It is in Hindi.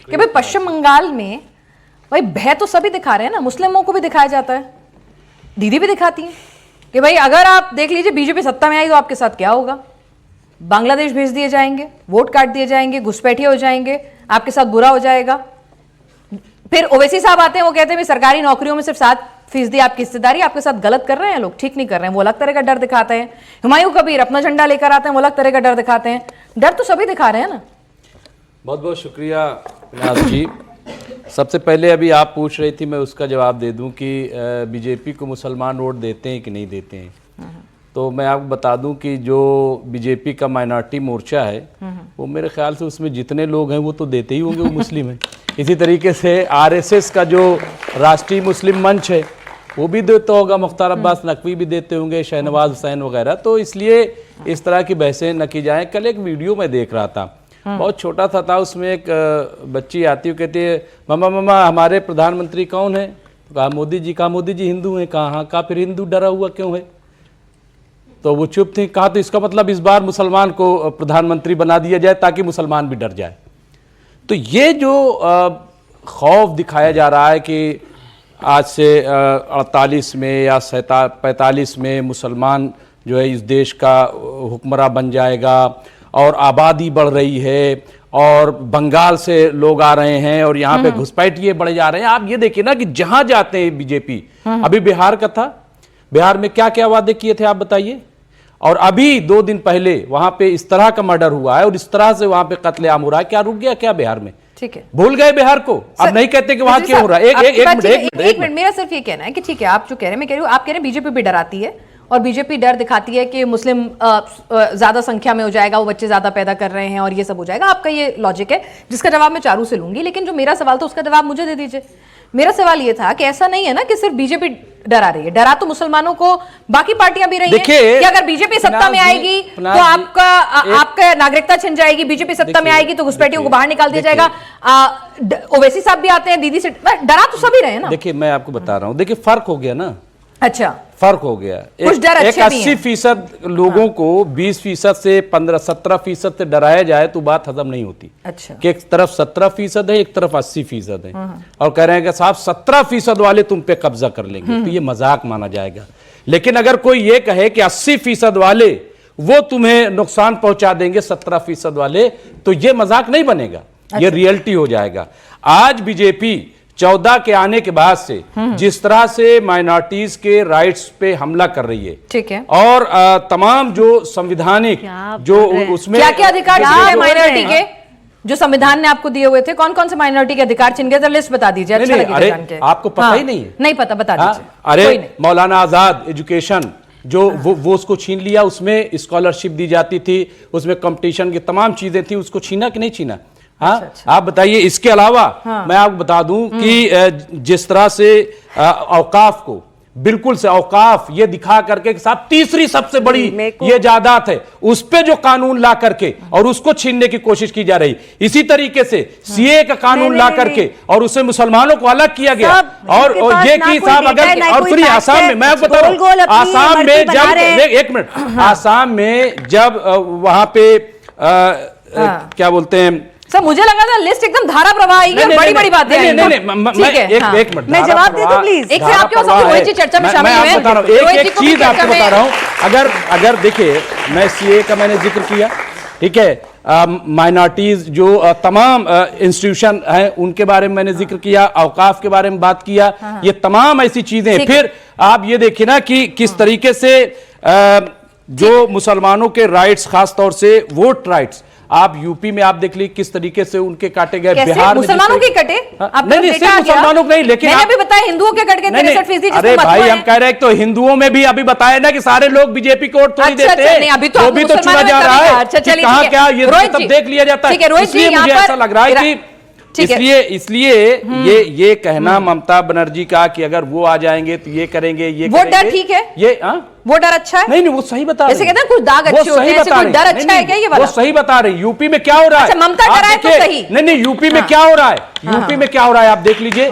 कि भाई पश्चिम बंगाल में भाई भय तो सभी दिखा रहे हैं ना, मुस्लिमों को भी दिखाया जाता है, दीदी भी दिखाती हैं कि भाई अगर आप देख लीजिए बीजेपी सत्ता में आई तो आपके साथ क्या होगा, बांग्लादेश भेज दिए जाएंगे, वोट काट दिए जाएंगे, घुसपैठिए हो जाएंगे, आपके साथ बुरा हो जाएगा। फिर ओवैसी साहब आते हैं, वो कहते हैं सरकारी नौकरियों में सिर्फ 7% आपकी हिस्सेदारी, आपके साथ गलत कर रहे हैं लोग, ठीक नहीं कर रहे हैं, वो अलग तरह का डर दिखाते हैं। हुमायूं कबीर अपना झंडा लेकर आते हैं, वो अलग तरह का डर दिखाते हैं। डर तो सभी दिखा रहे हैं ना। बहुत बहुत शुक्रिया विनाश जी। सबसे पहले अभी आप पूछ रही थी, मैं उसका जवाब दे दूं कि बीजेपी को मुसलमान वोट देते हैं कि नहीं देते हैं। तो मैं आपको बता दूं कि जो बीजेपी का माइनॉरिटी मोर्चा है वो मेरे ख्याल से उसमें जितने लोग हैं वो तो देते ही होंगे, वो मुस्लिम हैं। इसी तरीके से आरएसएस का जो राष्ट्रीय मुस्लिम मंच है वो भी देता होगा, मुख्तार अब्बास नकवी भी देते होंगे, शहनवाज हुसैन वगैरह। तो इसलिए इस तरह की बहसें न की जाएं। कल एक वीडियो मैं देख रहा था, बहुत छोटा सा था, उसमें एक बच्ची आती है, कहती है मम्मा मम्मा हमारे प्रधानमंत्री कौन है? कहा मोदी जी। कहा मोदी जी हिंदू हैं? कहा हाँ। कहा फिर हिंदू डरा हुआ क्यों है? तो वो चुप थी। कहा तो इसका मतलब इस बार मुसलमान को प्रधानमंत्री बना दिया जाए ताकि मुसलमान भी डर जाए। तो ये जो खौफ दिखाया जा रहा है कि आज से 48 में या 45 में मुसलमान जो है इस देश का हुक्मरान बन जाएगा और आबादी बढ़ रही है और बंगाल से लोग आ रहे हैं और यहाँ पे घुसपैठिए बढ़े जा रहे हैं। आप ये देखिए ना कि जहां जाते हैं बीजेपी, अभी बिहार का था, बिहार में क्या क्या वादे किए थे आप बताइए। और अभी 2 दिन पहले वहां पे इस तरह का मर्डर हुआ है और इस तरह से वहां पे कत्लेआम हो रहा है। क्या रुक गया क्या बिहार में? ठीक है, भूल गए बिहार को, अब नहीं कहते कि वहां क्यों हो रहा है। एक मिनट, मेरा सिर्फ ये कहना है कि ठीक है आप जो कह रहे हैं, मैं कह रही हूँ, आप कह रहे हैं बीजेपी भी डराती है और बीजेपी डर दिखाती है कि मुस्लिम ज्यादा संख्या में हो जाएगा, वो बच्चे ज्यादा पैदा कर रहे हैं और ये सब हो जाएगा। आपका ये लॉजिक है जिसका जवाब मैं चारू से लूंगी, लेकिन जो मेरा सवाल था उसका जवाब मुझे दे दीजिए। मेरा सवाल ये था कि ऐसा नहीं है ना कि सिर्फ बीजेपी डरा रही है, डरा तो मुसलमानों को बाकी पार्टियां भी रही हैं कि अगर बीजेपी सत्ता में आएगी तो आपका नागरिकता छिन जाएगी, बीजेपी सत्ता में आएगी तो घुसपैठियों को बाहर निकाल दिया जाएगा। ओवैसी साहब भी आते हैं, दीदी से डरा तो सभी रहे ना। देखिए मैं आपको बता रहा हूं, देखिए फर्क हो गया ना। अच्छा, फर्क हो गया। कुछ डर एक 80% लोगों को 20% से 15-17% से डराया जाए तो बात हजम नहीं होती। अच्छा, कि एक तरफ 17% है, एक तरफ 80% है और कह रहे हैं कि साहब 17% वाले तुम पे कब्जा कर लेंगे, तो ये मजाक माना जाएगा। लेकिन अगर कोई ये कहे कि 80% वाले वो तुम्हें नुकसान पहुंचा देंगे 17% वाले, तो ये मजाक नहीं बनेगा, ये रियलिटी हो जाएगा। आज बीजेपी 14 के आने के बाद से जिस तरह से माइनॉरिटीज के राइट्स पे हमला कर रही है, ठीक है, और तमाम जो संविधानिक जो उसमें क्या अधिकार है माइनॉरिटी के जो संविधान ने आपको दिए हुए थे, कौन कौन से माइनॉरिटी के अधिकार छिन गए, तो लिस्ट बता दीजिए। अच्छा लगेगा जान के। आपको पता ही नहीं है? नहीं पता, बता दीजिए। अरे मौलाना आजाद एजुकेशन जो वो उसको छीन लिया, उसमें स्कॉलरशिप दी जाती थी, उसमें कंपटीशन की तमाम चीजें थी, उसको छीना कि नहीं छीना? हाँ, अच्छा। आप बताइए। इसके अलावा मैं आपको बता दूं कि जिस तरह से औकाफ को बिल्कुल से औकाफ ये दिखा करके कि साहब तीसरी सबसे बड़ी ये जायदाद है, उस पे जो कानून ला करके और उसको छीनने की कोशिश की जा रही। इसी तरीके से सीए का कानून ला करके और उससे मुसलमानों को अलग किया गया और ये की साहब अगर और फिर आसाम में मैं बता रहा हूं, आसाम में जब एक मिनट, आसाम में जब वहां पे क्या बोलते हैं सर, मुझे लगा था लिस्ट एकदम धारा प्रवाह आएगी और बड़ी बड़ी बातें आएंगी। एक मिनट, मैं जवाब दे दूं प्लीज। एक से आपके पास रोहित जी चर्चा में शामिल हुए हैं। बता रहा हूं, एक चीज आपको बता रहा हूं। अगर देखिए, मैं सीए का मैंने जिक्र किया, ठीक है, माइनॉरिटीज जो तमाम इंस्टीट्यूशन हैं उनके बारे में मैंने जिक्र किया, औकाफ के बारे में बात किया, ये तमाम ऐसी चीजें। फिर आप ये देखिए ना कि किस तरीके से जो मुसलमानों के राइट्स, खास तौर से वोट राइट्स, आप यूपी में आप देख ली किस तरीके से उनके काटे गए। बिहार में मुसलमानों के कटे, नहीं सिर्फ मुसलमानों के नहीं, लेकिन मैंने भी बताया हिंदुओं के कट गए 63%। अरे भाई हम कह रहे हैं तो हिंदुओं में भी अभी बताया ना कि सारे लोग बीजेपी को वोट थोड़ी देते हैं, वो भी तो चुना जा रहा है। कहां क्या ये सब देख लिया जाता है, इसलिए मुझे ऐसा लग रहा है कि इसलिए ये कहना ममता बनर्जी का कि अगर वो आ जाएंगे तो ये करेंगे, ये वो डर ठीक है, ये वो डर अच्छा है। नहीं वो सही बता रहे हैं, कहते हैं कुछ दाग अच्छे होते हैं, कोई डर अच्छा है क्या? ये वाला वो सही बता रहे हैं। यूपी में क्या हो रहा है, ममता डरा है तो सही नहीं, यूपी में क्या हो रहा है, यूपी में क्या हो रहा है आप देख लीजिए।